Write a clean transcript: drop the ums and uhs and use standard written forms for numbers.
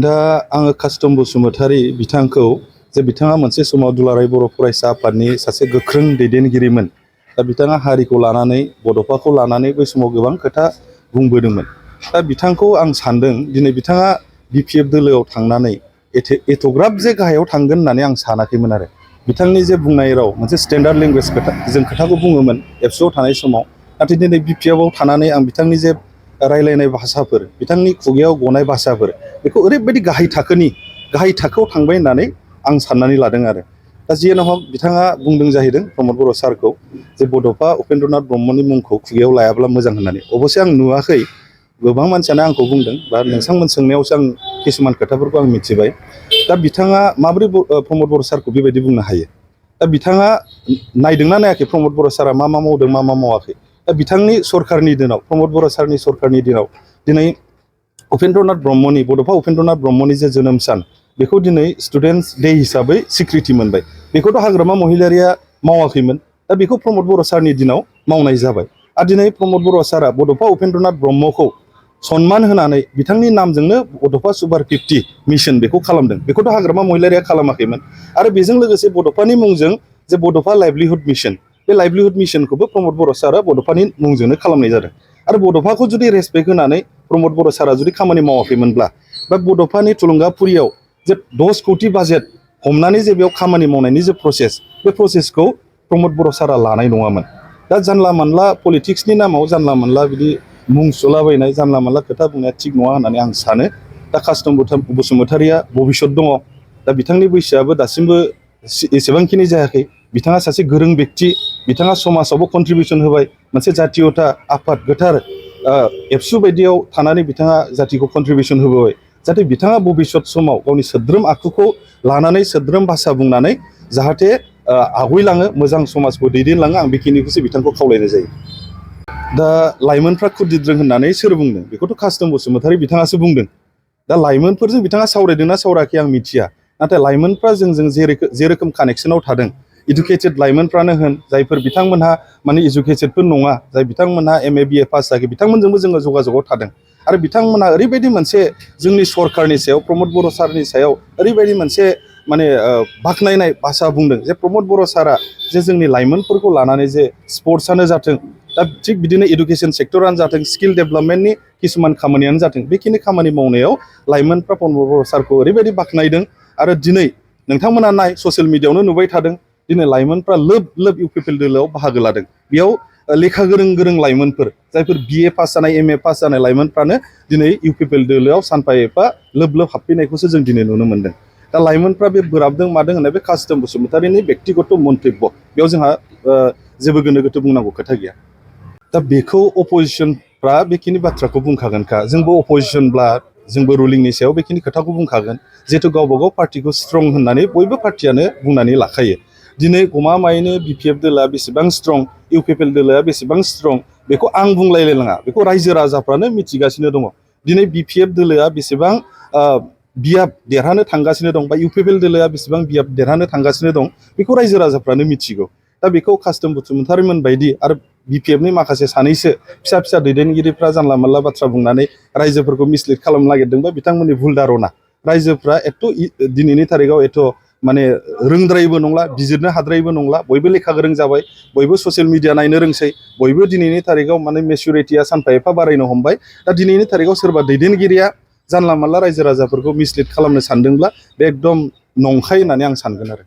दा आङो कास्टम बसुमतारी बिथांखौ जे बिथाङा मोनसे समाव दुलाराय बर' फरायसा आफादनि सासे गोख्रों दैदेनगिरिमोन। दा बिथाङा हारिखौ लानानै बड'फाखौ लानानै बै समाव गोबां खोथा बुंबोदोंमोन। दा बिथांखौ आं सानदों दिनै बिथाङा बिपिएफ दोलोआव थांनानै एथ'ग्राब जे गाहायाव थांगोन होननानै आं सानाखैमोन आरो। बिथांनि जे बुंनाय राव मोनसे स्टेन्डार्ड लेंगुवेज जों खोथाखौ बुङोमोन एबसुआव थानाय समाव, नाथाय दिनै बिपिएफआव थानानै आं बिथांनि जे रायलायनाय भाषाफोर, बिथांनि खुगायाव गनाय भाषाफोर, बेखौ ओरैबायदि गाहाय थाखोआव थांबाय होननानै आं साननानै लादों आरो। दा जियानो हक बिथाङा बुंदों जाहैदों प्रमद बर' सारखौ जे बड'फा उपेन्द्रनाथ ब्रह्मनि मुंखौ खुगायाव लायाब्ला मोजां होननानै। अबस्से आं नुवाखै, गोबां मानसियानो आंखौ बुंदों बा नोंथांमोन सोंनायावसो आं किसुमान खोथाफोरखौ आं मिथिबाय। दा बिथाङा माबोरै प्रमद बर' सारखौ बेबायदि बुंनो हायो? दा बिथाङा नायदोंना नायाखै प्रमद बर' सारा मा मा मावदों मा मा मावाखै? दा बिथांनि सरकारनि दिनाव, प्रमद बर' सारनि सरकारनि दिनाव दिनै उपेन्द्रनाथ ब्रह्मनि, बड'फा उपेन्द्रनाथ ब्रह्मनि जे जोनोम सान, बेखौ दिनै स्टुडेन्टस डे हिसाबै स्वीकृति मोनबाय। बेखौथ' हाग्रामा महिलारिया मावाखैमोन, दा बेखौ प्रमद बर' सारनि दिनाव मावनाय जाबाय। आरो दिनै प्रमद बर' सारा बड'फा उपेन्द्रनाथ ब्रह्मखौ सनमान होनानै बिथांनि नामजोंनो बड'फा सुपार 50 मिशन बेखौ खालामदों। बेखौथ' हाग्रामा महिलारिया खालामाखैमोन। आरो बेजों लोगोसे बड'फानि मुंजों जे बड'फा लाइभलिहुड मिशन, बे लाइभलिहुड मिशनखौबो प्रमद बर' सारा बड'फानि मुंजोंनो खालामनाय जादों। आरो बड'फाखौ जुदि रेसपेक्ट होनानै प्रमद बर' सारा जुदि खामानि मावाखैमोनब्ला, बा बड'फानि थुलुंगाफुरियाव जे 10 कौटि बाजेट हमनानै जे बेयाव खामानि मावनायनि जे प्रसेस, बे प्रसेसखौ प्रमद बर' सारा लानाय नङामोन। दा जानला मानला पलिटिक्सनि नामाव जानला मानला बिदि मुं सुलाबायनाय, जानला मानला खोथा बुंनाया थिग नङा होननानै आं सानो। दा कास्टम बसुमतारीया भबिष्यत दङ। दा बिथांनि बैसोआबो दासिमबो एसेबांखिनि जायाखै। बिथाङा सासे गोरों व्यक्ति, बिथाङा समाजावबो कन्ट्रिबिउसन होबाय, मोनसे जातीयता आफाद गोथार एबसु बायदियाव थानानै बिथाङा जातिखौ कन्ट्रिबिउसन होबोबाय। जाहाथे बिथाङा भबिष्यत समाव गावनि सोद्रोम आखुखौ लानानै, सोद्रोम भाषा बुंनानै जाहाथे आवगायलाङो, मोजां समाजखौ दैदेनलाङो, आं बेखिनिखौसो बिथांखौ खावलायनाय जायो। दा लाइमोनफ्रा खुदिद्रों होननानै सोर बुंदों? बेखौथ' कास्टम बसुमतारी बिथाङासो बुंदों। दा लाइमोनफोरजों बिथाङा सावरायदोंना सावरायाखै आं मिथिया, नाथाय लाइमोनफ्रा जोंजों जे रोखोम कानेक्सनाव थादों, इडुकेटेड लाइमोनफ्रानो होन, जायफोर बिथांमोनहा माने इडुकेटेडबो नङा, जाय बिथांमोनहा MA BA पास जायाखै, बिथांमोनजोंबो जोङो जगाजगआव थादों। आरो बिथांमोनहा ओरैबायदि मोनसे जोंनि सरकारनि सायाव, प्रमद बर' सारनि सायाव ओरैबायदि मोनसे माने बाख्नायनाय भाषा बुंदों जे प्रमद बर' सारा जे जोंनि लाइमोनफोरखौ लानानै जे स्पर्ट्सआनो जाथों, दा थिग बिदिनो इडुकेसन सेक्टरानो जाथों, स्किल डेभेलपमेन्टनि किसुमान खामानियानो जाथों, बेखिनि खामानि मावनायाव लाइमोनफ्रा प्रमद बर' सारखौ ओरैबायदि बाख्नायदों। आरो दिनै नोंथांमोना ससियेल मिडियायावनो नुबाय थादों, दिनै लाइमोनफ्रा लोब लोब इउपिपिएल दोलोआव बाहागो लादों। बेयाव लेखा गोरों लाइमोनफोर, जायफोर BA पास जानाय, MA पास जानाय लाइमोनफ्रानो दिनै इउपिपिएल दोलोआव सानफा एफा लोब लोब हाबफैनायखौसो जों दिनै नुनो मोनदों। दा लाइमोनफ्रा बे बोराबदों मादों होननाय बे कास्टम बसुमतारीनि बेक्तिगत मन्तब्य, बेयाव जोंहा जेबो गोनो गोथो बुंनांगौ खोथा गैया। दा बेखौ अपोजिसनफ्रा बेखिनि बाथ्राखौ बुंखागोनखा। जोंबो अपोजिसनब्ला जोंबो रुलिंनि सायाव बेखिनि खोथाखौ बुंखागोन। जिहेतु गावबा गाव पार्टिखौ स्ट्रं होननानै बयबो पार्टियानो बुंनानै लाखायो। दिनै गमामायैनो बिपिएफ दोलोआ बेसेबां स्ट्रं, इउपिपिएल दोलोआ बेसेबां स्ट्रं, बेखौ आं बुंलायलायनाङा, बेखौ रायजो राजाफ्रानो मिथिगासिनो दङ। दिनै बिपिएफ दोलोआ बेसेबां बियाब देरहानो थांगासिनो दं, बा इउपिपिएल दोलोआ बेसेबां बियाब देरहानो थांगासिनो दं, बेखौ रायजो राजाफ्रानो मिथिगौ। दा बेखौ कास्टम बसुमतारीमोन बायदि आरो बिपिएफनि माखासे सानैसो फिसा फिसा दैदेनगिरिफ्रा जानला मानला बाथ्रा बुंनानै रायजोफोरखौ मिसलिड खालामनो नागिरदोंबा बिथांमोननि भुल धारना। रायजोफ्रा दिनैनि थारिखआव माने रोंद्रायबो नंला, बिजिरनो हाद्रायबो नंला, बयबो लेखा गोरों जाबाय, बयबो ससियेल मिडिया नायनो रोंसै, बयबो दिनैनि थारिखआव माने मेचुरिटिया सानफा एफा बारायनो हमबाय। दा दिनैनि थारिखआव सोरबा दैदेनगिरिया जानला मानला रायजो राजाफोरखौ मिसलिड खालामनो सानदोंब्ला बे एकदम नंखाय होननानै आं सानगोन आरो।